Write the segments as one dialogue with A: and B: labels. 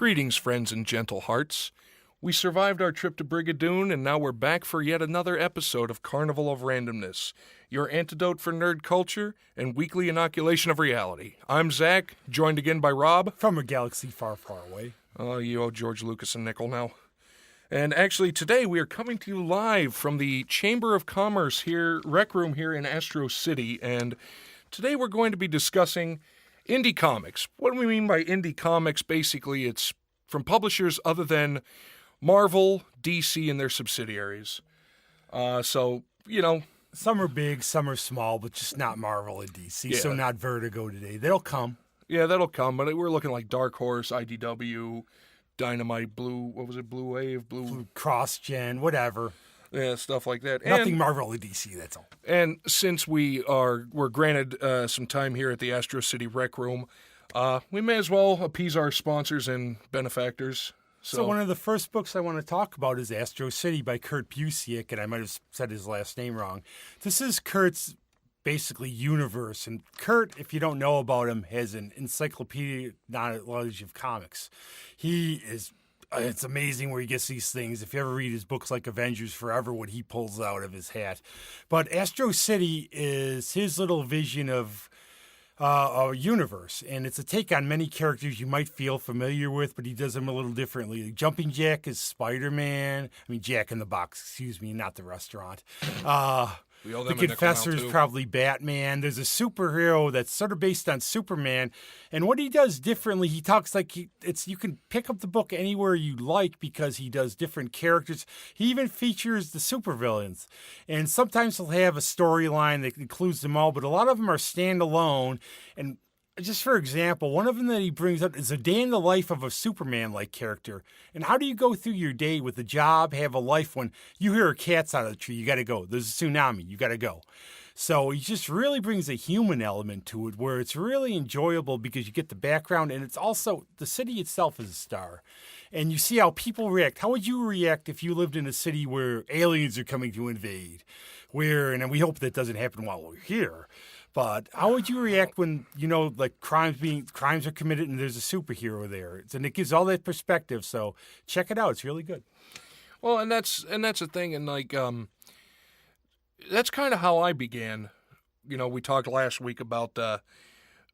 A: Greetings, friends and gentle hearts. We survived our trip to Brigadoon, and now we're back for yet another episode of Carnival of Randomness, your antidote for nerd culture and weekly inoculation of reality. I'm Zach, joined again by Rob.
B: From a galaxy far, far away.
A: Oh, you owe George Lucas and Nickel now. And actually, today we are coming to you live from the Chamber of Commerce here, Rec Room here in Astro City, and today we're going to be discussing Indy Comics. What do we mean by Indy Comics? Basically, it's from publishers other than Marvel, DC, and their subsidiaries. So, you know.
B: Some are big, some are small, but just not Marvel and DC,
A: Yeah.
B: so not Vertigo today. They'll come.
A: Yeah, that'll come, but we're looking like Dark Horse, IDW, Dynamite, Blue Wave,
B: Cross-gen, whatever.
A: Yeah, stuff like that.
B: Nothing Marvel or DC, that's all.
A: And since we're granted some time here at the Astro City Rec Room, we may as well appease our sponsors and benefactors.
B: So one of the first books I want to talk about is Astro City by Kurt Busiek, and I might have said his last name wrong. This is Kurt's basically universe, and Kurt, if you don't know about him, has an encyclopedic knowledge of comics. It's amazing where he gets these things. If you ever read his books like Avengers Forever, what he pulls out of his hat. But Astro City is his little vision of a universe, and it's a take on many characters you might feel familiar with, but he does them a little differently. Jumping Jack is Spider-Man. Jack in the Box, excuse me, not the restaurant. The Confessor is probably Batman. There's a superhero that's sort of based on Superman, and what he does differently, he talks like you can pick up the book anywhere you like because he does different characters. He even features the supervillains, and sometimes he'll have a storyline that includes them all, but a lot of them are standalone. And just for example, one of them that he brings up is a day in the life of a Superman-like character. And how do you go through your day with a job, have a life when you hear a cat's out of the tree, you got to go. There's a tsunami, you got to go. So he just really brings a human element to it where it's really enjoyable because you get the background, and it's also, the city itself is a star. And you see how people react. How would you react if you lived in a city where aliens are coming to invade? And we hope that doesn't happen while we're here. But how would you react when, crimes are committed and there's a superhero there? And it gives all that perspective. So check it out. It's really good.
A: Well, and that's the thing. And that's kind of how I began. We talked last week about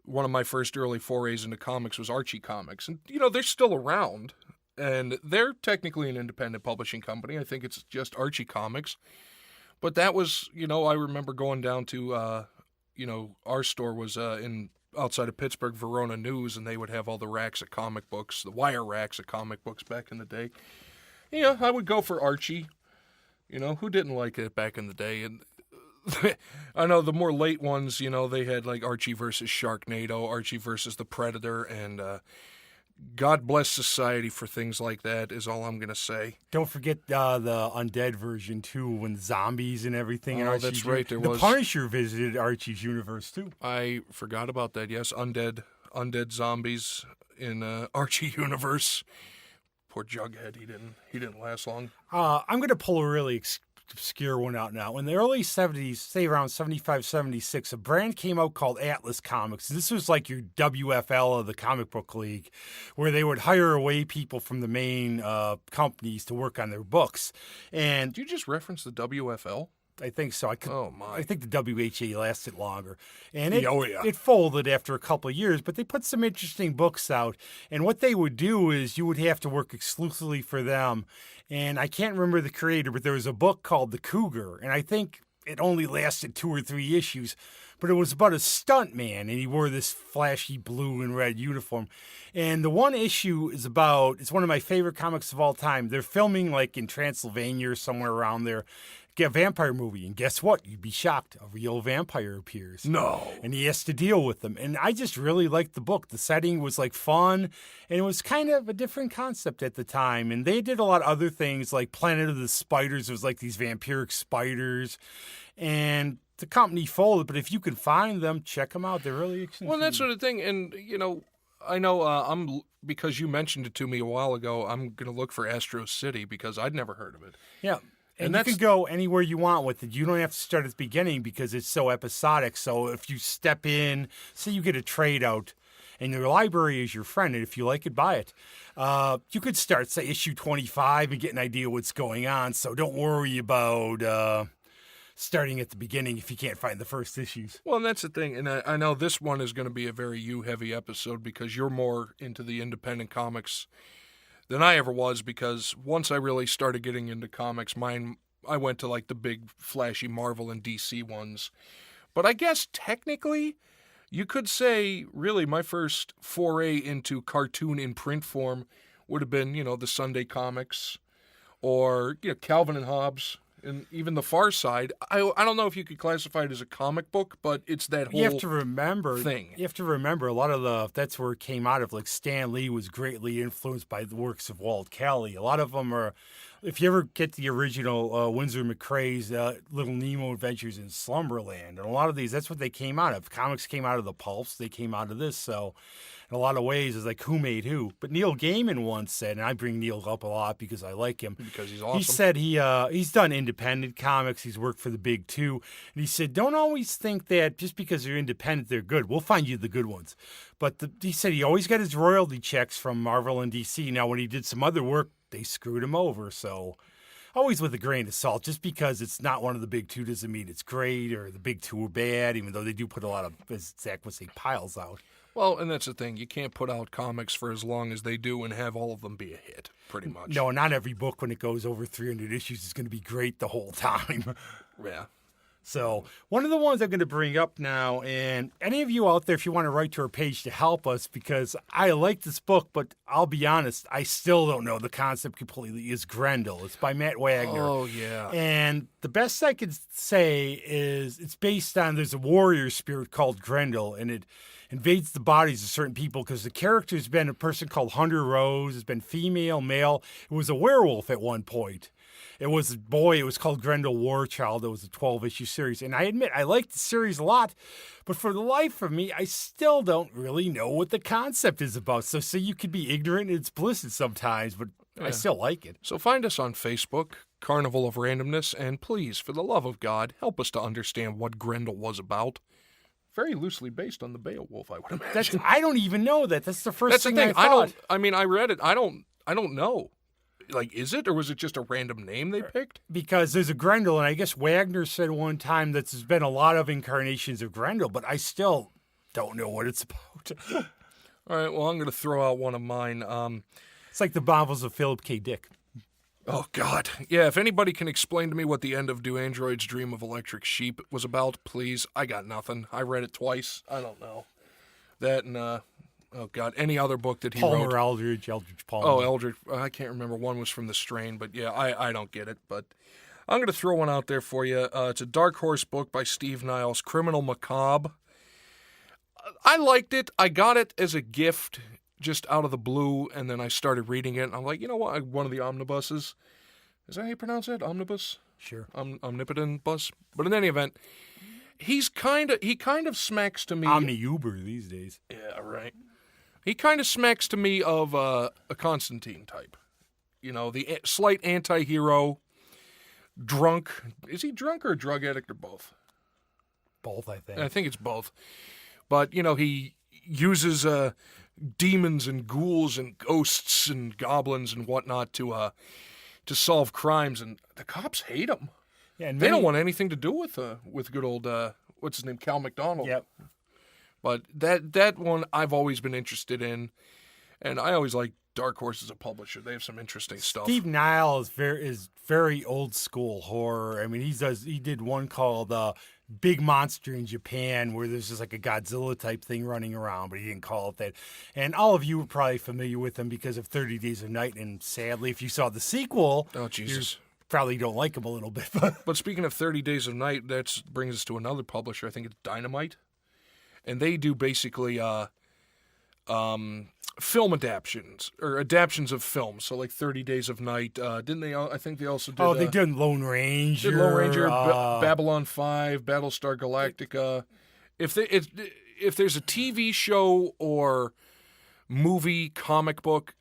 A: one of my first early forays into comics was Archie Comics. And, they're still around. And they're technically an independent publishing company. I think it's just Archie Comics. But that was, I remember going down to... our store was outside of Pittsburgh, Verona News, and they would have all the racks of comic books, the wire racks of comic books back in the day. Yeah, I would go for Archie. Who didn't like it back in the day? And I know the more late ones, they had like Archie versus Sharknado, Archie versus the Predator, and God bless society for things like that is all I'm going to say.
B: Don't forget the undead version, too, when zombies and everything.
A: Oh, that's right. The
B: Punisher visited Archie's universe, too.
A: I forgot about that, yes. Undead zombies in Archie universe. Poor Jughead, he didn't last long.
B: I'm going to pull a really obscure one out now. In the early 70s, say around 75, 76, a brand came out called Atlas Comics. This was like your WFL of the comic book league, where they would hire away people from the main companies to work on their books. And
A: did you just reference the WFL?
B: I think so. I think the WHA lasted longer. And
A: it
B: folded after a couple of years, but they put some interesting books out. And what they would do is you would have to work exclusively for them. And I can't remember the creator, but there was a book called The Cougar. And I think it only lasted 2 or 3 issues. But it was about a stunt man, and he wore this flashy blue and red uniform. And the one issue is it's one of my favorite comics of all time. They're filming like in Transylvania or somewhere around there. Get a vampire movie, and guess what? You'd be shocked. A real vampire appears.
A: No.
B: And he has to deal with them. And I just really liked the book. The setting was like fun, and it was kind of a different concept at the time. And they did a lot of other things, like Planet of the Spiders. It was like these vampiric spiders. And the company folded, but if you can find them, check them out. They're really exciting.
A: Well, that's sort of thing. And, I know because you mentioned it to me a while ago, I'm going to look for Astro City because I'd never heard of it.
B: Yeah. And you can go anywhere you want with it. You don't have to start at the beginning because it's so episodic. So if you step in, say you get a trade out, and your library is your friend. And if you like it, buy it. You could start, say, issue 25 and get an idea what's going on. So don't worry about starting at the beginning if you can't find the first issues.
A: Well, and that's the thing. And I know this one is going to be a very you-heavy episode because you're more into the independent comics than I ever was, because once I really started getting into comics, I went to like the big flashy Marvel and DC ones. But I guess technically you could say really my first foray into cartoon in print form would have been, the Sunday comics or Calvin and Hobbes. And even the Far Side, I don't know if you could classify it as a comic book, but it's that whole
B: You have to remember
A: thing.
B: You have to remember a lot of that's where it came out of. Like Stan Lee was greatly influenced by the works of Walt Kelly. A lot of them are, if you ever get the original Winsor McCrae's Little Nemo Adventures in Slumberland, and a lot of these, that's what they came out of. Comics came out of the pulps. They came out of this. So in a lot of ways, it's like who made who. But Neil Gaiman once said, and I bring Neil up a lot because I like him.
A: Because he's awesome.
B: He said he's done independent comics. He's worked for the big two. And he said, don't always think that just because they're independent, they're good. We'll find you the good ones. But he said he always got his royalty checks from Marvel and DC. Now, when he did some other work, they screwed him over. So always with a grain of salt. Just because it's not one of the big two doesn't mean it's great or the big two are bad, even though they do put a lot of, as Zach would say, piles out.
A: Well, and that's the thing. You can't put out comics for as long as they do and have all of them be a hit, pretty much.
B: No, not every book when it goes over 300 issues is going to be great the whole time.
A: Yeah.
B: So one of the ones I'm going to bring up now, and any of you out there, if you want to write to our page to help us, because I like this book, but I'll be honest, I still don't know the concept completely, is Grendel. It's by Matt Wagner.
A: Oh, yeah.
B: And the best I could say is it's based on, there's a warrior spirit called Grendel, and it invades the bodies of certain people because the character's been a person called Hunter Rose. It's been female, male. It was a werewolf at one point. It was a boy. It was called Grendel Warchild. It was a 12-issue series. And I admit, I liked the series a lot. But for the life of me, I still don't really know what the concept is about. So you could be ignorant and it's bliss sometimes, but I still like it.
A: So find us on Facebook, Carnival of Randomness, and please, for the love of God, help us to understand what Grendel was about. Very loosely based on the Beowulf, I would imagine.
B: I don't even know that. That's the first thing I thought.
A: I read it. I don't know. Like, is it, or was it just a random name they picked?
B: Because there's a Grendel, and I guess Wagner said one time that there's been a lot of incarnations of Grendel, but I still don't know what it's about.
A: All right, well, I'm going to throw out one of mine.
B: It's like the novels of Philip K. Dick.
A: Oh, God. Yeah, if anybody can explain to me what the end of Do Androids Dream of Electric Sheep was about, please. I got nothing. I read it twice. I don't know. That and, oh, God, any other book that he wrote.
B: Eldridge Palmer.
A: Oh, Eldridge. I can't remember. One was from The Strain, but yeah, I don't get it. But I'm going to throw one out there for you. It's a Dark Horse book by Steve Niles, Criminal Macabre. I liked it. I got it as a gift just out of the blue, and then I started reading it, and I'm like, you know what? One of the omnibuses. Is that how you pronounce it? Omnibus?
B: Sure.
A: Omnipotent bus? But in any event, he kind of smacks to me.
B: Omni-Uber these days.
A: Yeah, right. He kind of smacks to me of a Constantine type. The slight anti-hero, drunk. Is he drunk or a drug addict or both?
B: Both, I think.
A: I think it's both. But, he uses demons and ghouls and ghosts and goblins and whatnot to solve crimes, and the cops hate him. Yeah, and they don't want anything to do with good old what's his name, Cal McDonald.
B: Yep.
A: But that one I've always been interested in, and I always like Dark Horse as a publisher. They have some interesting stuff.
B: Steve Niles is very old school horror. I mean, he did one called Big Monster in Japan, where there's just like a Godzilla type thing running around, but he didn't call it that. And all of you are probably familiar with him because of 30 Days of Night. And sadly, if you saw the sequel,
A: oh Jesus,
B: you probably don't like him a little bit.
A: But speaking of 30 Days of Night, that brings us to another publisher. I think it's Dynamite, and they do basically film adaptions or adaptions of films. So like 30 Days of Night. Didn't they? I think they also did.
B: Oh, they did Lone Ranger.
A: Did Lone Ranger, Babylon 5, Battlestar Galactica. If there's a TV show or movie, comic book,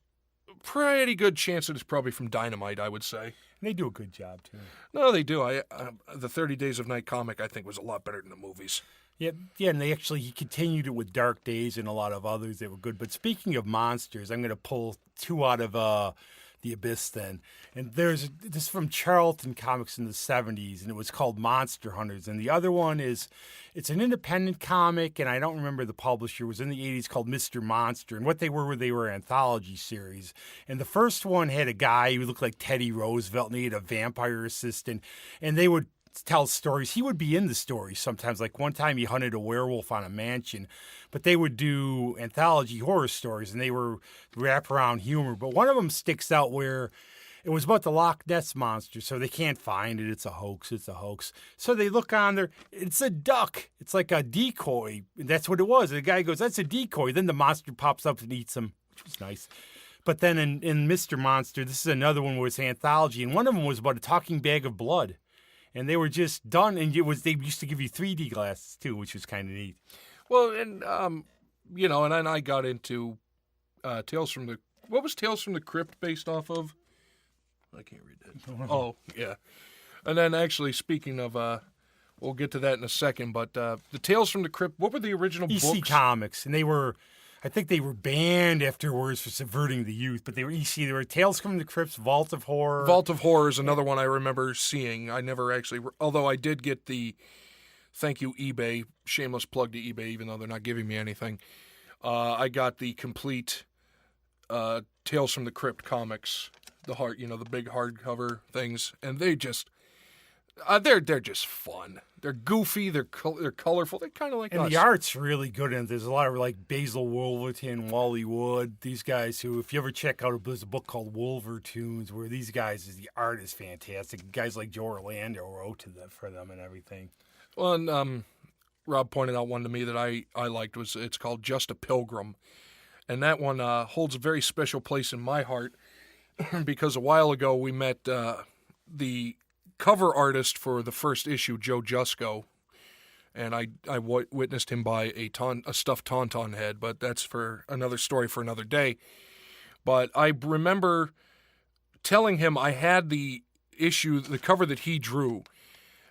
A: pretty good chance that it's probably from Dynamite, I would say.
B: And they do a good job too.
A: No, they do. The 30 Days of Night comic, I think, was a lot better than the movies.
B: Yeah, yeah, and he continued it with Dark Days and a lot of others that were good. But speaking of monsters, I'm going to pull two out of the Abyss then. And this is from Charlton Comics in the 70s, and it was called Monster Hunters. And the other one it's an independent comic, and I don't remember the publisher. It was in the 80s called Mr. Monster. And what they were anthology series. And the first one had a guy who looked like Teddy Roosevelt, and he had a vampire assistant. And they would tell stories. He would be in the stories sometimes. Like one time he hunted a werewolf on a mansion, but they would do anthology horror stories and they were wraparound humor. But one of them sticks out where it was about the Loch Ness Monster, so they can't find it. It's a hoax. So they look on there. It's a duck. It's like a decoy. And that's what it was. The guy goes, that's a decoy. Then the monster pops up and eats him, which was nice. But then in Mr. Monster, this is another one where it's anthology, and one of them was about a talking bag of blood. And they were just done, and they used to give you 3D glasses too, which was kind of neat.
A: Well, and and then I got into Tales from the. What was Tales from the Crypt based off of? I can't read that. Oh, yeah. And then actually, speaking of, we'll get to that in a second. But the Tales from the Crypt. What were the original
B: EC
A: books?
B: Comics, and I think they were banned afterwards for subverting the youth, but they were EC. They were Tales from the Crypts, Vault of Horror.
A: Vault of Horror is another one I remember seeing. I never actually, although I did get the, thank you eBay, shameless plug to eBay, even though they're not giving me anything. I got the complete Tales from the Crypt comics, the big hardcover things, and they just, they're just fun. They're goofy. They're colorful. They're kind of like us.
B: And the art's really good in it. There's a lot of like Basil Wolverton, Wally Wood. These guys who, if you ever check out, there's a book called Wolvertoons where these guys, the art is fantastic. Guys like Joe Orlando wrote for them and everything.
A: Well, and Rob pointed out one to me that I liked. It's called Just a Pilgrim. And that one holds a very special place in my heart because a while ago we met the cover artist for the first issue, Joe Jusko, and I witnessed him buy a stuffed Tauntaun head, but that's for another story for another day. But I remember telling him I had the cover that he drew,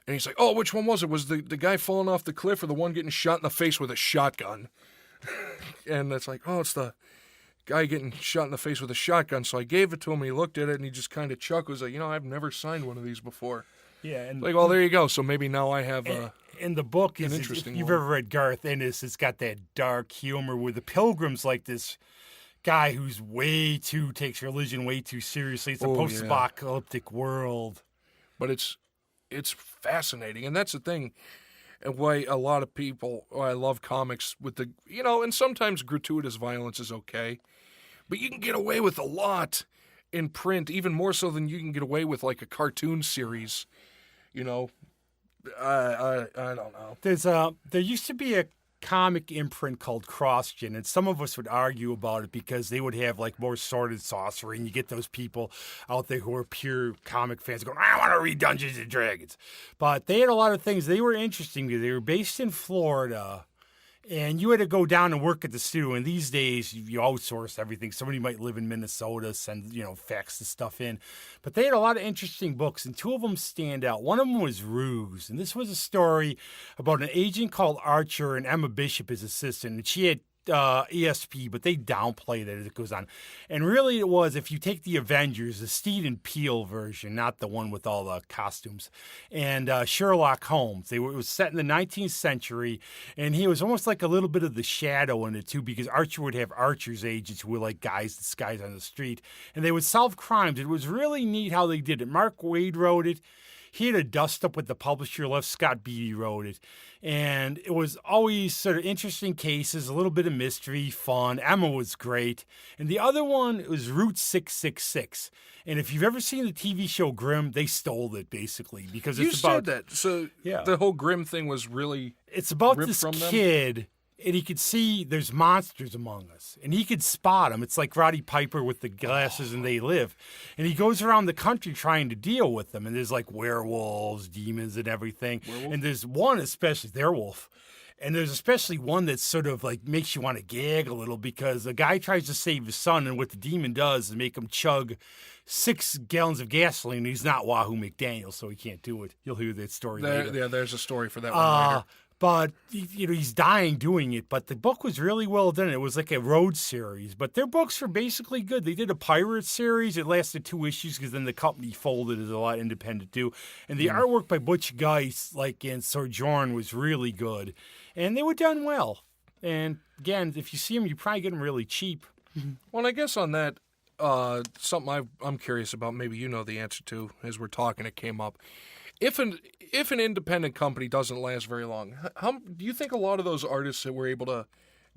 A: and he's like, "Oh, which one was it? Was the guy falling off the cliff or the one getting shot in the face with a shotgun?" And it's like, "Oh, it's the guy getting shot in the face with a shotgun." So I gave it to him, and he looked at it, and he just kind of chuckled. He was like, I've never signed one of these before.
B: Yeah. And
A: like, well, there you go. So maybe now I have
B: and the book is,
A: interesting
B: if you've
A: one.
B: ever read Garth Ennis, it's got that dark humor where the Pilgrim's like this guy who's takes religion way too seriously. It's a post-apocalyptic world.
A: But it's fascinating, and that's the thing. And why a lot of people, I love comics with the, and sometimes gratuitous violence is okay. But you can get away with a lot in print, even more so than you can get away with like a cartoon series. I don't know.
B: There used to be a comic imprint called CrossGen, and some of us would argue about it because they would have like more sordid sorcery, and you get those people out there who are pure comic fans going, I want to read Dungeons and Dragons. But they had a lot of things. They were interesting. They were based in Florida, and you had to go down and work at the studio. And these days, you outsource everything. Somebody might live in Minnesota, send, fax the stuff in. But they had a lot of interesting books, and two of them stand out. One of them was Ruse, and this was a story about an agent called Archer and Emma Bishop, his assistant. And she had ESP, but they downplay that as it goes on. And really it was, if you take the Avengers, the Steed and Peel version, not the one with all the costumes, and Sherlock Holmes. It was set in the 19th century, and he was almost like a little bit of the Shadow in it too, because Archer would have Archer's agents who were like guys disguised on the street, and they would solve crimes. It was really neat how they did it. Mark Waid wrote it. He had a dust-up with the publisher left. Scott Beatty wrote it. And it was always sort of interesting cases, a little bit of mystery, fun. Emma was great. And the other one was Route 666. And if you've ever seen the TV show Grimm, they stole it, basically. Because it's about...
A: You said that. So the whole Grimm thing was really...
B: It's about
A: ripped
B: this
A: from them?
B: kid... And he could see there's monsters among us. And he could spot them. It's like Roddy Piper with the glasses and They Live. And he goes around the country trying to deal with them. And there's like werewolves, demons, and everything. Werewolf? And there's one especially, werewolf. And there's especially one that sort of like makes you want to gag a little because the guy tries to save his son. And what the demon does is make him chug 6 gallons of gasoline. He's not Wahoo McDaniel, so he can't do it. You'll hear that story later.
A: Yeah, there's a story for that one later.
B: But he's dying doing it. But the book was really well done. It was like a road series. But their books were basically good. They did a pirate series. It lasted 2 issues because then the company folded, as a lot of independent do. And the artwork by Butch Guice, like in Sojourn, was really good. And they were done well. And again, if you see them, you probably get them really cheap.
A: Well, and I guess on that, something I'm curious about, maybe you know the answer to, as we're talking, it came up. If an independent company doesn't last very long, how do you think a lot of those artists that were able to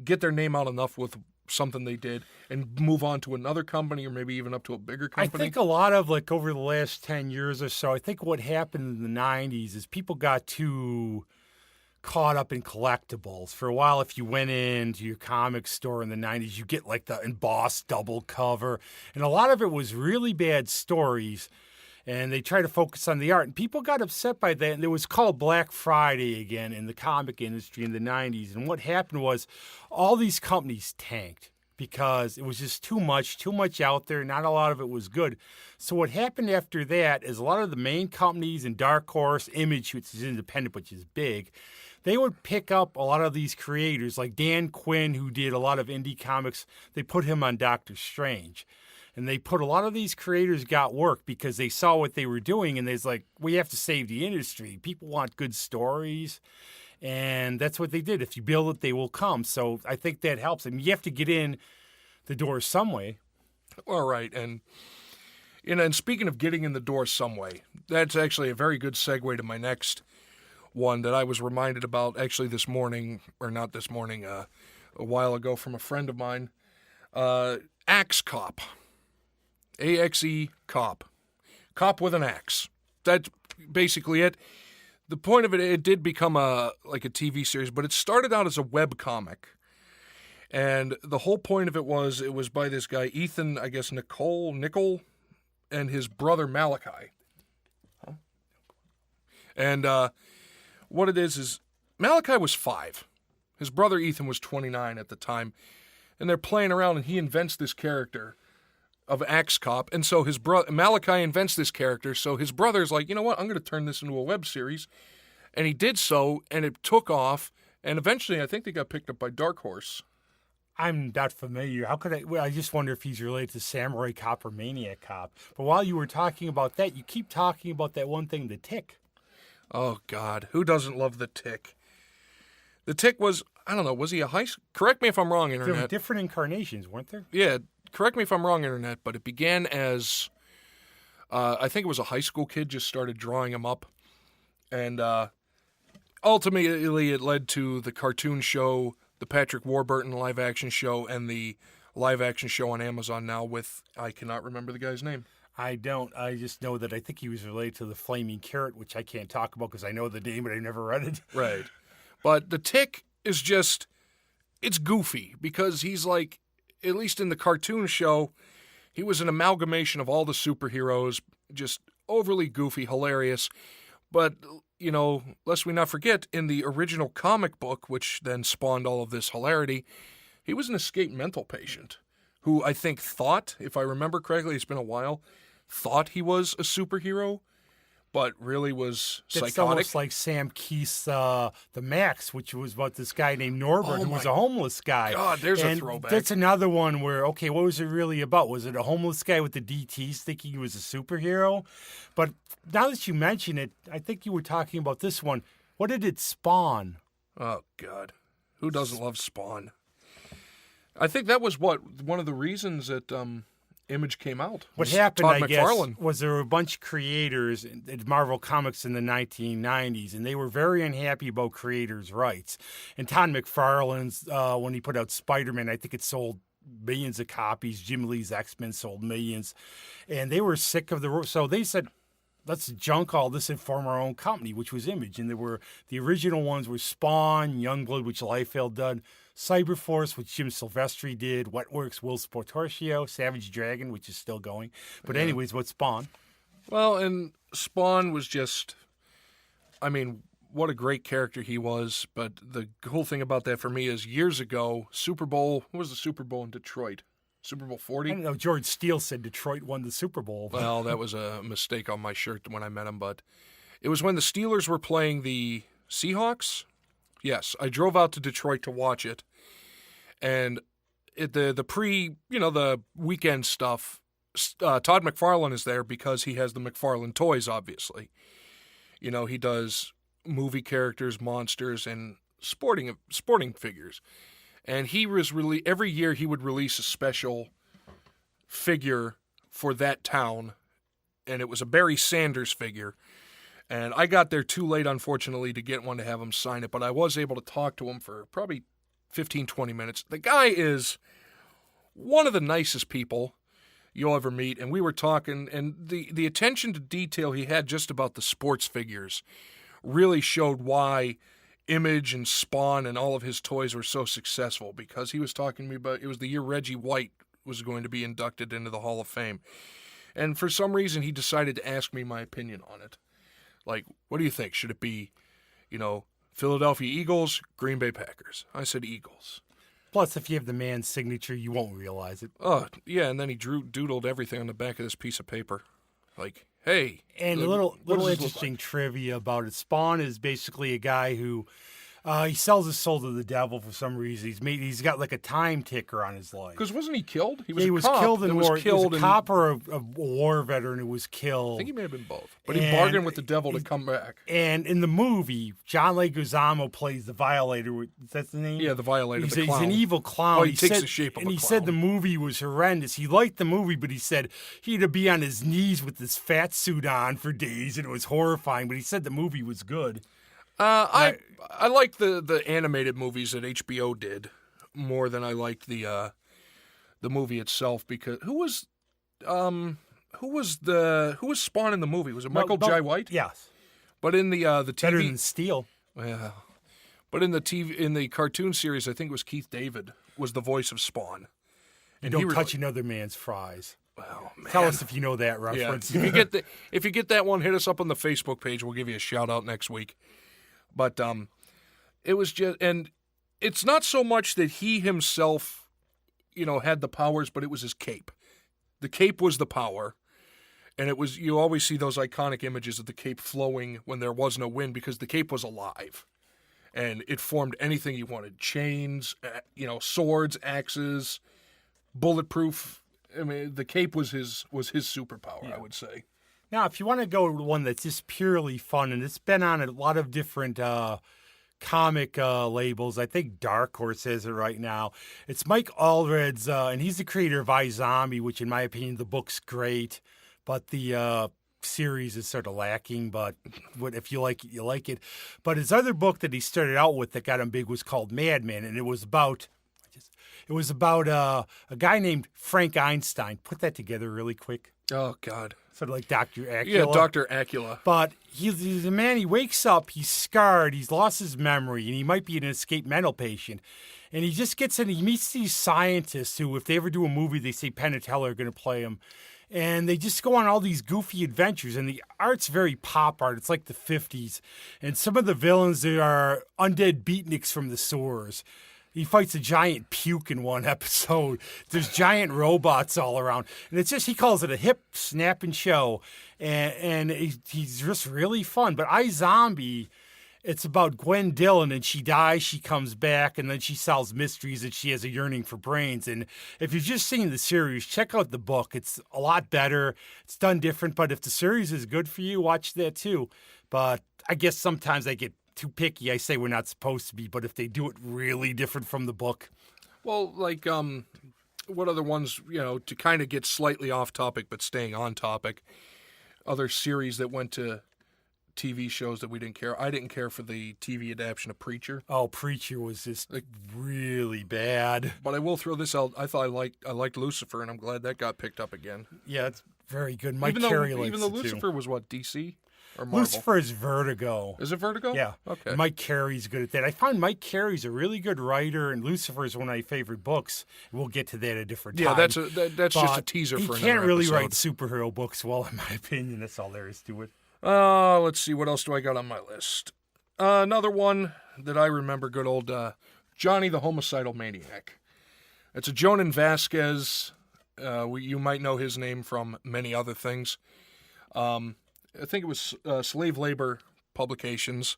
A: get their name out enough with something they did and move on to another company or maybe even up to a bigger company?
B: I think a lot of, like, over the last 10 years or so, I think what happened in the 90s is people got too caught up in collectibles. For a while, if you went into your comic store in the 90s, you get like the embossed double cover. And a lot of it was really bad stories. And they try to focus on the art. And people got upset by that. And it was called Black Friday again in the comic industry in the 90s. And what happened was all these companies tanked because it was just too much out there. Not a lot of it was good. So what happened after that is a lot of the main companies and Dark Horse, Image, which is independent, which is big, they would pick up a lot of these creators, like Dan Quinn, who did a lot of indie comics. They put him on Doctor Strange. And they put a lot of these creators got work because they saw what they were doing, and they's like, we have to save the industry. People want good stories, and that's what they did. If you build it, they will come. So I think that helps. I mean, you have to get in the door some way.
A: All right, and speaking of getting in the door some way, that's actually a very good segue to my next one that I was reminded about actually this morning, or not this morning, a while ago from a friend of mine, Axe Cop. A-X-E, Cop. Cop with an axe. That's basically it. The point of it, it did become like a TV series, but it started out as a web comic. And the whole point of it was by this guy, Ethan, I guess, Nickel, and his brother, Malachi. Huh? And what it is Malachi was 5. His brother, Ethan, was 29 at the time. And they're playing around, and he invents this character of Axe Cop, and so his brother Malachi invents this character. So his brother's like, you know what? I'm going to turn this into a web series, and he did so, and it took off. And eventually, I think they got picked up by Dark Horse.
B: I'm not familiar. How could I? Well, I just wonder if he's related to Samurai Cop or Maniac Cop. But while you were talking about that, you keep talking about that one thing, the Tick.
A: Oh God, who doesn't love the Tick? The Tick was, I don't know, was he a correct me if I'm wrong, Internet.
B: There were different incarnations, weren't there?
A: Yeah. Correct me if I'm wrong, Internet, but it began as, I think it was a high school kid just started drawing him up. And ultimately it led to the cartoon show, the Patrick Warburton live-action show, and the live-action show on Amazon now with, I cannot remember the guy's name.
B: I don't. I just know that I think he was related to the Flaming Carrot, which I can't talk about because I know the name, but I never read it.
A: Right. But the Tick is just, it's goofy because he's like, at least in the cartoon show, he was an amalgamation of all the superheroes, just overly goofy, hilarious. But, lest we not forget, in the original comic book, which then spawned all of this hilarity, he was an escaped mental patient who I think thought, if I remember correctly, it's been a while, thought he was a superhero, but really was psychotic.
B: It's almost like Sam Keith's The Max, which was about this guy named Norbert, who was a homeless guy.
A: God, there's a throwback.
B: That's another one where, okay, what was it really about? Was it a homeless guy with the DTs thinking he was a superhero? But now that you mention it, I think you were talking about this one. What did it spawn?
A: Oh, God. Who doesn't love Spawn? I think that was one of the reasons that Image came out.
B: What happened, I guess, was there were a bunch of creators at Marvel Comics in the 1990s, and they were very unhappy about creators' rights. And Todd McFarlane's, when he put out Spider-Man, I think it sold millions of copies. Jim Lee's X-Men sold millions. And they were sick of so they said, let's junk all this and form our own company, which was Image. And the original ones were Spawn, Youngblood, which Liefeld did, Cyberforce, which Jim Silvestri did, Wetworks, Will Sportorcio, Savage Dragon, which is still going. But anyways, what's Spawn?
A: Well, and Spawn was just, I mean, what a great character he was. But the cool thing about that for me is years ago, Super Bowl, what was the Super Bowl in Detroit? Super Bowl 40?
B: I don't know. George Steele said Detroit won the Super Bowl.
A: Well, that was a mistake on my shirt when I met him. But it was when the Steelers were playing the Seahawks. Yes, I drove out to Detroit to watch it, and the weekend stuff. Todd McFarlane is there because he has the McFarlane toys. Obviously, he does movie characters, monsters, and sporting figures. And he was every year he would release a special figure for that town, and it was a Barry Sanders figure. And I got there too late, unfortunately, to get one to have him sign it, but I was able to talk to him for probably 15, 20 minutes. The guy is one of the nicest people you'll ever meet, and we were talking, and the attention to detail he had just about the sports figures really showed why Image and Spawn and all of his toys were so successful, because he was talking to me about, it was the year Reggie White was going to be inducted into the Hall of Fame. And for some reason, he decided to ask me my opinion on it. Like, what do you think? Should it be, Philadelphia Eagles, Green Bay Packers? I said Eagles.
B: Plus, if you have the man's signature, you won't realize it.
A: Oh, yeah, and then he doodled everything on the back of this piece of paper. Like, hey.
B: And a little interesting trivia about it. Spawn is basically a guy who he sells his soul to the devil for some reason. He's got like a time ticker on his life.
A: Because wasn't he killed? He was
B: killed in war. He was a cop or a war veteran who was killed.
A: I think he may have been both. But he bargained with the devil to come back.
B: And in the movie, John Leguizamo plays the Violator. Is that the name?
A: Yeah, the Violator.
B: He's an evil clown.
A: Oh, he takes the shape of a clown.
B: And he said the movie was horrendous. He liked the movie, but he said he had to be on his knees with this fat suit on for days, and it was horrifying. But he said the movie was good.
A: I like the animated movies that HBO did more than I liked the movie itself, because who was Spawn in the movie? Was it Michael Jai White?
B: Yes.
A: But in the TV,
B: better than Steel.
A: Yeah. But in the cartoon series, I think it was Keith David was the voice of Spawn.
B: And don't touch another man's fries.
A: Oh, man.
B: Tell us if you know that reference.
A: Yeah. If you get that one, hit us up on the Facebook page. We'll give you a shout out next week. But it was just, and it's not so much that he himself, had the powers, but it was his cape. The cape was the power, and it was, you always see those iconic images of the cape flowing when there was no wind, because the cape was alive, and it formed anything you wanted: chains, swords, axes, bulletproof. I mean, the cape was his superpower, yeah. I would say.
B: Now, if you want to go to one that's just purely fun, and it's been on a lot of different comic labels, I think Dark Horse has it right now. It's Mike Allred's, and he's the creator of iZombie, which in my opinion, the book's great, but the series is sort of lacking, but if you like it, you like it. But his other book that he started out with that got him big was called Madman, and it was about a guy named Frank Einstein. Put that together really quick.
A: Oh, God.
B: Sort of like Dr. Acula.
A: Yeah, Dr. Acula.
B: But he's a man, he wakes up, he's scarred, he's lost his memory, and he might be an escaped mental patient. And he just gets in, he meets these scientists who, if they ever do a movie, they say Penn and Teller are going to play him. And they just go on all these goofy adventures. And the art's very pop art. It's like the 50s. And some of the villains, they are undead beatniks from the sewers. He fights a giant puke in one episode. There's giant robots all around. And it's just, he calls it a hip snapping show. And he's just really fun. But iZombie, it's about Gwen Dillon, and she dies, she comes back, and then she solves mysteries, and she has a yearning for brains. And if you've just seen the series, check out the book. It's a lot better. It's done different. But if the series is good for you, watch that too. But I guess sometimes I get too picky. I say we're not supposed to be, but if they do it really different from the book.
A: Well, like, what other ones, to kind of get slightly off topic but staying on topic, other series that went to TV shows that we didn't care. I didn't care for the TV adaptation of Preacher.
B: Oh, Preacher was just really bad.
A: But I will throw this out. I liked Lucifer, and I'm glad that got picked up again.
B: Yeah, it's very good. Mike Carey likes it too.
A: Even though Lucifer was what, DC? Or Marvel?
B: Lucifer is Vertigo.
A: Is it Vertigo?
B: Yeah.
A: Okay.
B: Mike Carey's good at that. I found Mike Carey's a really good writer, and Lucifer is one of my favorite books. We'll get to that at a different time.
A: Yeah, that's just a teaser for another
B: He can't really
A: episode.
B: write superhero books well, in my opinion. That's all there is to it.
A: Let's see. What else do I got on my list? Another one that I remember, good old Johnny the Homicidal Maniac. It's a Jonan Vasquez. You might know his name from many other things. I think it was Slave Labor Publications.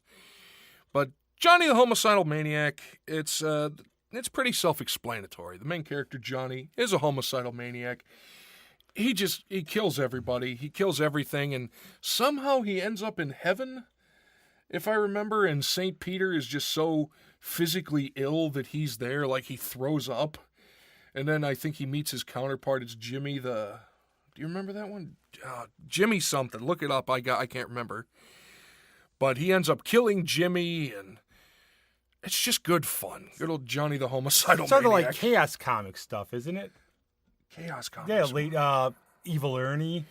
A: But Johnny the Homicidal Maniac, it's pretty self-explanatory. The main character, Johnny, is a homicidal maniac. He kills everybody. He kills everything, and somehow he ends up in heaven, if I remember, and St. Peter is just so physically ill that he's there, like he throws up. And then I think he meets his counterpart. It's Jimmy the... Do you remember that one? Jimmy something. Look it up. I can't remember. But he ends up killing Jimmy, and it's just good fun. Good old Johnny the Homicidal
B: Sort
A: Maniac.
B: of like Chaos Comic stuff, isn't it?
A: Chaos Comics.
B: Yeah, late Evil Ernie.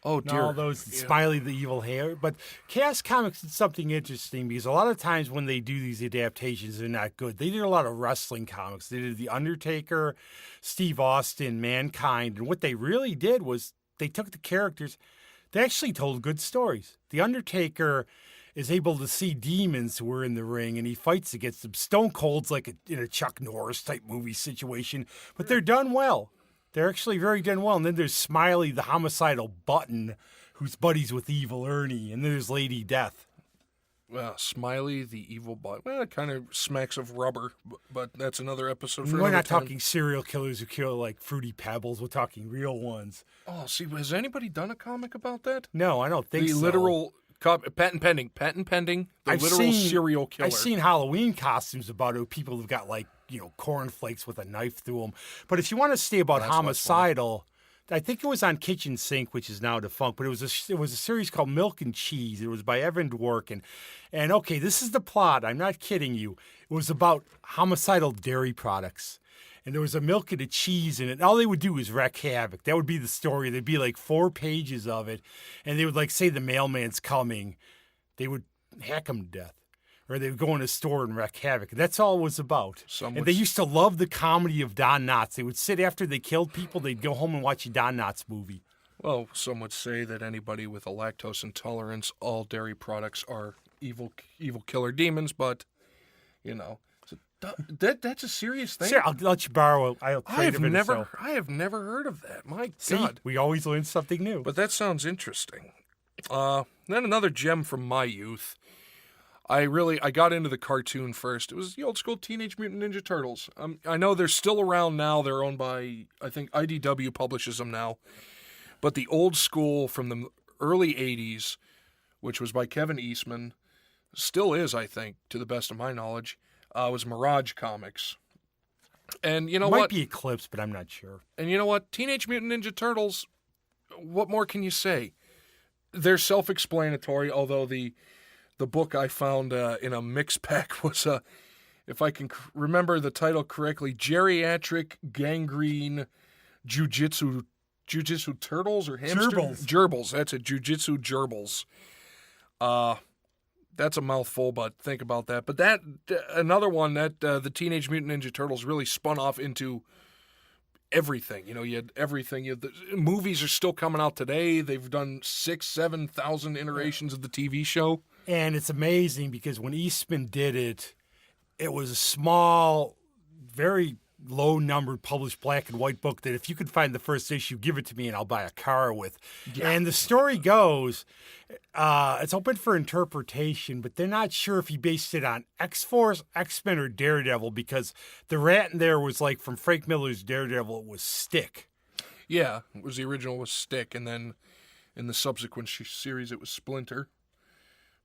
A: Oh,
B: And
A: dear.
B: all those Smiley the Evil Hair. But Chaos Comics is something interesting because a lot of times when they do these adaptations, they're not good. They did a lot of wrestling comics. They did The Undertaker, Steve Austin, Mankind. And what they really did was they took the characters, they actually told good stories. The Undertaker is able to see demons who are in the ring, and he fights against them. Stone Cold's like in a Chuck Norris type movie situation, but they're done well. They're actually very done well. And then there's Smiley, the homicidal button, who's buddies with Evil Ernie. And there's Lady Death.
A: Well, Smiley, the evil bot. Well, it kind of smacks of rubber, but that's another episode for
B: We're
A: another
B: not
A: time.
B: talking serial killers who kill like Fruity Pebbles. We're talking real ones.
A: Oh, see, has anybody done a comic about that?
B: No, I don't think
A: The
B: so.
A: literal... patent pending. The literal serial killer.
B: I've seen Halloween costumes about it. People have got like, cornflakes with a knife through them. But if you want to stay about
A: That's less
B: homicidal, I think it was on Kitchen Sink, which is now defunct. But it was a series called Milk and Cheese. It was by Evan Dworkin. And okay, this is the plot. I'm not kidding you. It was about homicidal dairy products. And there was a milk and a cheese in it. And all they would do is wreak havoc. That would be the story. There'd be like 4 pages of it. And they would like say the mailman's coming. They would hack him to death. Or they would go in a store and wreak havoc. That's all it was about. And they used to love the comedy of Don Knotts. They would sit after they killed people. They'd go home and watch a Don Knotts movie.
A: Well, some would say that anybody with a lactose intolerance, all dairy products are evil killer demons, but, that's a serious thing.
B: Sure, I'll let you borrow. I
A: have never heard of that. My
B: See,
A: God.
B: we always learn something new.
A: But that sounds interesting. Then another gem from my youth. I got into the cartoon first. It was the old school Teenage Mutant Ninja Turtles. I know they're still around now. They're owned by, I think, IDW publishes them now. But the old school from the early 80s, which was by Kevin Eastman, still is, I think, to the best of my knowledge, was Mirage Comics. And you know what?
B: Might be Eclipse, but I'm not sure.
A: And you know what? Teenage Mutant Ninja Turtles, what more can you say? They're self-explanatory, although the book I found in a mix pack was, if I can remember the title correctly, Geriatric Gangrene Jiu-Jitsu Turtles or Hamster? Gerbils. That's it, Jiu-Jitsu Gerbils. That's a mouthful, but think about that. But that, another one that the Teenage Mutant Ninja Turtles really spun off into everything. You had everything. The movies are still coming out today. They've done 6,000-7,000 iterations of the TV show.
B: And it's amazing because when Eastman did it, it was a small, very low-numbered published black and white book that if you could find the first issue, give it to me and I'll buy a car with. Yeah. And the story goes, it's open for interpretation, but they're not sure if he based it on X-Force, X-Men, or Daredevil because the rat in there was like from Frank Miller's Daredevil, it was Stick.
A: Yeah, it was the original was Stick, and then in the subsequent series it was Splinter.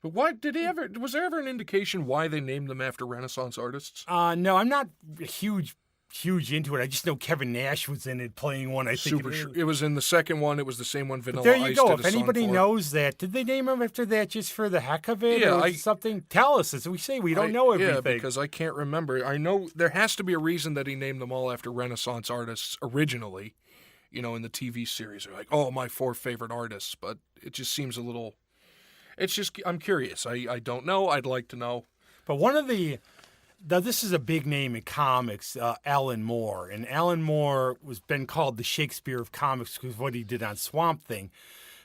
A: But why was there ever an indication why they named them after Renaissance artists?
B: No, I'm not huge into it. I just know Kevin Nash was in it playing one. I think
A: it was in the second one. It was the same one. Vanilla
B: there you
A: Ice
B: go.
A: did
B: If
A: a
B: anybody
A: song for.
B: knows that, did they name him after that just for the heck of it?
A: Yeah,
B: or something. Tell us, as we say, we don't know everything.
A: Yeah, because I can't remember. I know there has to be a reason that he named them all after Renaissance artists originally. In the TV series, they're like, "Oh, my 4 favorite artists," but it just seems a little. It's just I'm curious. I don't know. I'd like to know.
B: But one of this is a big name in comics, Alan Moore. And Alan Moore was been called the Shakespeare of comics because of what he did on Swamp Thing.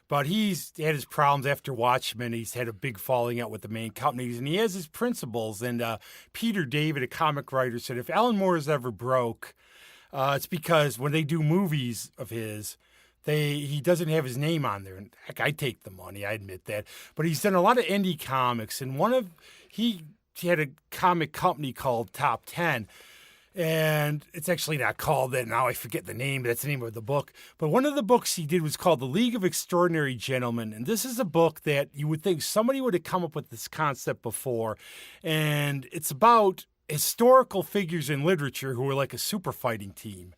B: But he's had his problems after Watchmen. He's had a big falling out with the main companies, and he has his principles. And Peter David, a comic writer, said if Alan Moore is ever broke, it's because when they do movies of his, he doesn't have his name on there. And heck, I take the money, I admit that. But he's done a lot of indie comics, and he he had a comic company called Top 10. And it's actually not called that now. I forget the name. That's the name of the book. But one of the books he did was called The League of Extraordinary Gentlemen. And this is a book that you would think somebody would have come up with this concept before. And it's about historical figures in literature who were like a super fighting team.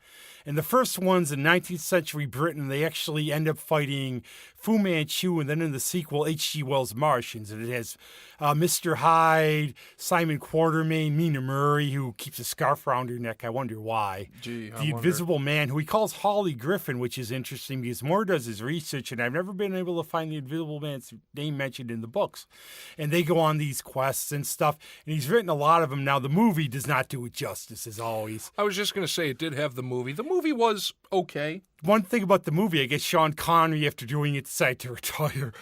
B: And the first ones in 19th century Britain, they actually end up fighting Fu Manchu, and then in the sequel, H.G. Wells' Martians. And it has Mr. Hyde, Simon Quatermain, Mina Murray, who keeps a scarf around her neck. I wonder why.
A: Gee,
B: the Invisible Man, who he calls Hawley Griffin, which is interesting because Moore does his research, and I've never been able to find the Invisible Man's name mentioned in the books. And they go on these quests and stuff, and he's written a lot of them. Now, the movie does not do it justice, as always.
A: I was just going to say it did have the movie. The movie was okay.
B: One thing about the movie, I guess Sean Connery, after doing it, decided to retire.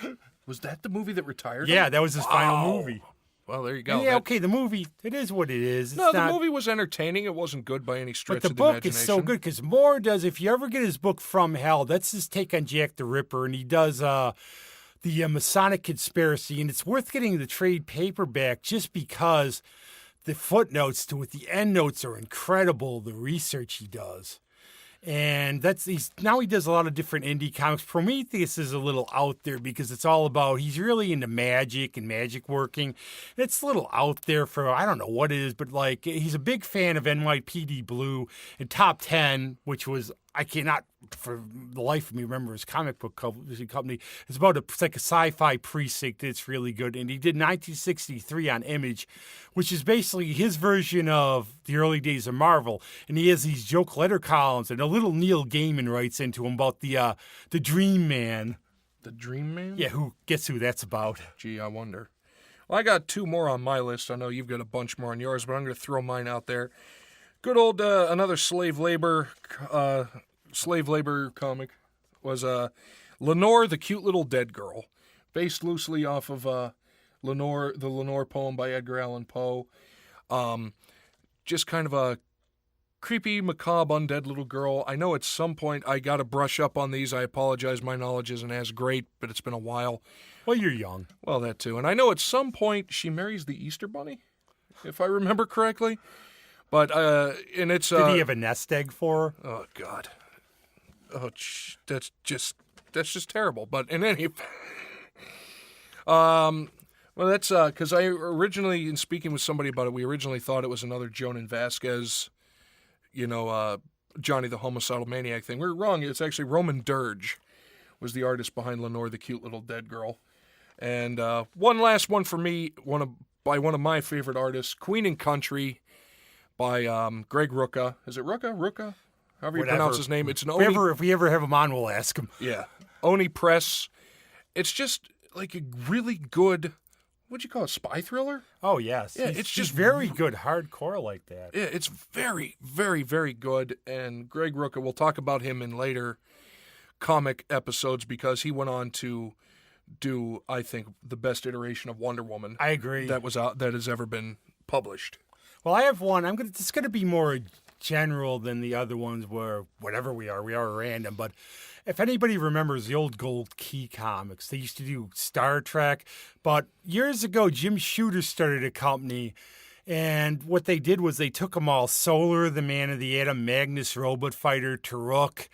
A: Was that the movie that retired
B: Yeah,
A: him?
B: that was his final movie.
A: Well, there you go.
B: Yeah, okay, the movie, it is what it is. It's
A: No,
B: not,
A: the movie was entertaining. It wasn't good by any stretch
B: but the
A: of the
B: book
A: imagination.
B: is so good because Moore does, if you ever get his book From Hell, that's his take on Jack the Ripper, and he does the Masonic Conspiracy, and it's worth getting the trade paperback just because the footnotes to it, the end notes are incredible, the research he does. And now he does a lot of different indie comics. Prometheus is a little out there because it's all about, he's really into magic and magic working. It's a little out there for, I don't know what it is, but like he's a big fan of NYPD Blue and Top 10, which was, I cannot for the life of me remember his comic book company. It's about it's like a sci-fi precinct. It's really good. And he did 1963 on Image, which is basically his version of the early days of Marvel. And he has these joke letter columns, and a little Neil Gaiman writes into him about the Dream Man.
A: The Dream Man?
B: Yeah, guess who that's about?
A: Gee, I wonder. Well, I got two more on my list. I know you've got a bunch more on yours, but I'm going to throw mine out there. Good old another slave labor comic was Lenore, the Cute Little Dead Girl, based loosely off of Lenore, the Lenore poem by Edgar Allan Poe. Just kind of a creepy, macabre, undead little girl. I know at some point I got to brush up on these. I apologize, my knowledge isn't as great, but it's been a while.
B: Well, you're young.
A: Well, that too. And I know at some point she marries the Easter Bunny, if I remember correctly. But and it's
B: did he have a nest egg for her?
A: Oh God, that's just terrible. But in any, well, that's because I originally, in speaking with somebody about it, we originally thought it was another Jonan Vasquez, Johnny the Homicidal Maniac thing. We were wrong. It's actually Roman Dirge was the artist behind Lenore, the Cute Little Dead Girl. And one last one for me, by one of my favorite artists, Queen and Country, by Greg Rucka. Is it Rucka? However you pronounce his name. It's an Oni.
B: If we ever have him on, we'll ask him.
A: Yeah. Oni Press. It's just like a really good, what'd you call it, spy thriller?
B: Oh, yes.
A: Yeah,
B: it's just very good hardcore like that.
A: Yeah, it's very, very, very good. And Greg Rucka, we'll talk about him in later comic episodes because he went on to do, I think, the best iteration of Wonder Woman.
B: I agree.
A: That has ever been published.
B: Well, I have one. It's going to be more general than the other ones where whatever we are random. But if anybody remembers the old Gold Key comics, they used to do Star Trek. But years ago, Jim Shooter started a company. And what they did was they took them all, Solar, the Man of the Atom, Magnus, Robot Fighter, Turok,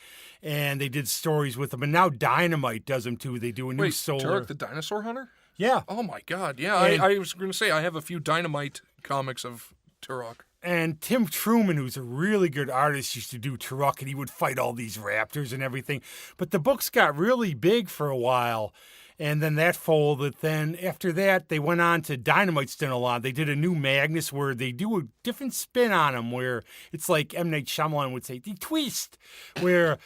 B: and they did stories with them. And now Dynamite does them too. They do a new Solar.
A: Turok the Dinosaur Hunter?
B: Yeah.
A: Oh my God, yeah. I was going to say I have a few Dynamite comics of Turok.
B: And Tim Truman, who's a really good artist, used to do Turok, and he would fight all these raptors and everything. But the books got really big for a while, and then that folded. Then after that, they went on to Dynamite's done a lot. They did a new Magnus where they do a different spin on him, where it's like M. Night Shyamalan would say, the twist, where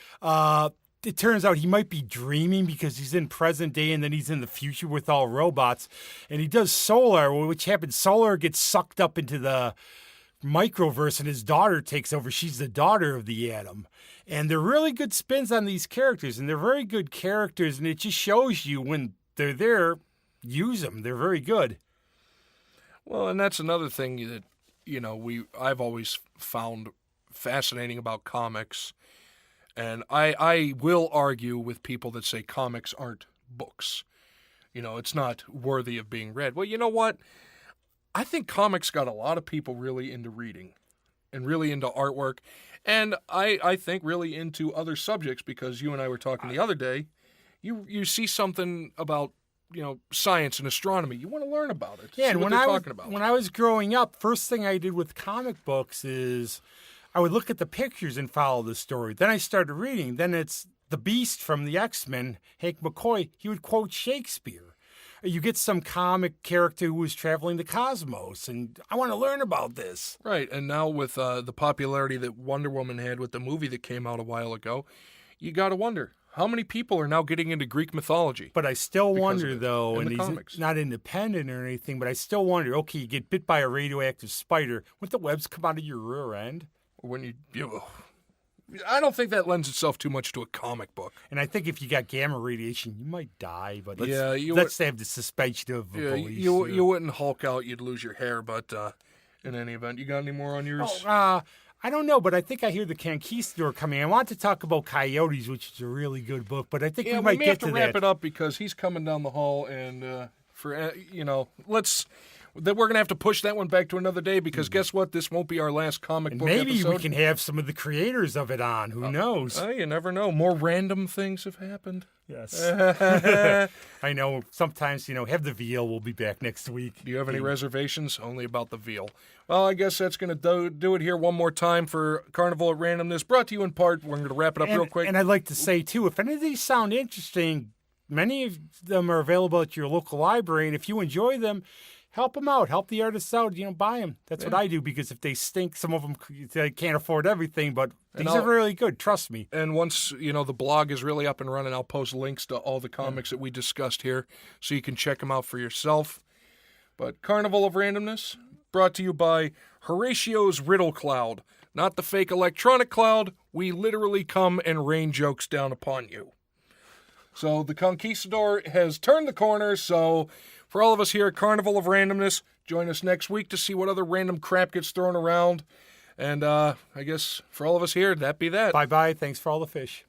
B: it turns out he might be dreaming because he's in present day and then he's in the future with all robots. And he does Solar, which happens. Solar gets sucked up into the microverse and his daughter takes over. She's the daughter of the Atom. And they're really good spins on these characters, and they're very good characters, and it just shows you when they're there, use them. They're very good.
A: Well, and that's another thing that, I've always found fascinating about comics. And I will argue with people that say comics aren't books. It's not worthy of being read. Well, you know what? I think comics got a lot of people really into reading and really into artwork. And I think really into other subjects, because you and I were talking the other day. You see something about, science and astronomy. You want to learn about it.
B: Yeah,
A: see
B: and
A: what
B: when
A: they're talking about.
B: when I was growing up, first thing I did with comic books is I would look at the pictures and follow the story. Then I started reading. Then it's the Beast from the X-Men, Hank McCoy. He would quote Shakespeare. You get some comic character who was traveling the cosmos, and I want to learn about this.
A: Right, and now with the popularity that Wonder Woman had with the movie that came out a while ago, you got to wonder, how many people are now getting into Greek mythology?
B: But I still wonder, though,
A: and
B: and
A: the
B: he's
A: comics.
B: not independent or anything, but I still wonder, okay, you get bit by a radioactive spider. Wouldn't the webs come out of your rear end?
A: When I don't think that lends itself too much to a comic book.
B: And I think if you got gamma radiation, you might die. But let's,
A: Yeah,
B: let's have the suspension of belief.
A: You wouldn't Hulk out, you'd lose your hair, but in any event, you got any more on yours?
B: I don't know, but I think I hear the Conquistador coming. I want to talk about Coyotes, which is a really good book, but I think we might
A: may
B: get
A: have to
B: to
A: wrap
B: that.
A: it up because he's coming down the hall, and we're gonna have to push that one back to another day, because guess what? This won't be our last comic
B: And
A: book
B: maybe
A: episode.
B: we can have some of the creators of it on. Who knows?
A: You never know. More random things have happened.
B: Yes. I know. Sometimes, have the veal. We'll be back next week.
A: Do you have any reservations? Only about the veal. Well, I guess that's going to do it here one more time for Carnival at Randomness, brought to you in part. We're going to wrap it up real quick.
B: And I'd like to say, too, if any of these sound interesting, many of them are available at your local library. And if you enjoy them, help them out. Help the artists out. Buy them. That's what I do, because if they stink, some of them they can't afford everything. But these are really good. Trust me.
A: And once, the blog is really up and running, I'll post links to all the comics that we discussed here so you can check them out for yourself. But Carnival of Randomness, brought to you by Horatio's Riddle Cloud. Not the fake electronic cloud. We literally come and rain jokes down upon you. So the Conquistador has turned the corner, so for all of us here at Carnival of Randomness, join us next week to see what other random crap gets thrown around. And I guess for all of us here, that be that.
B: Bye-bye. Thanks for all the fish.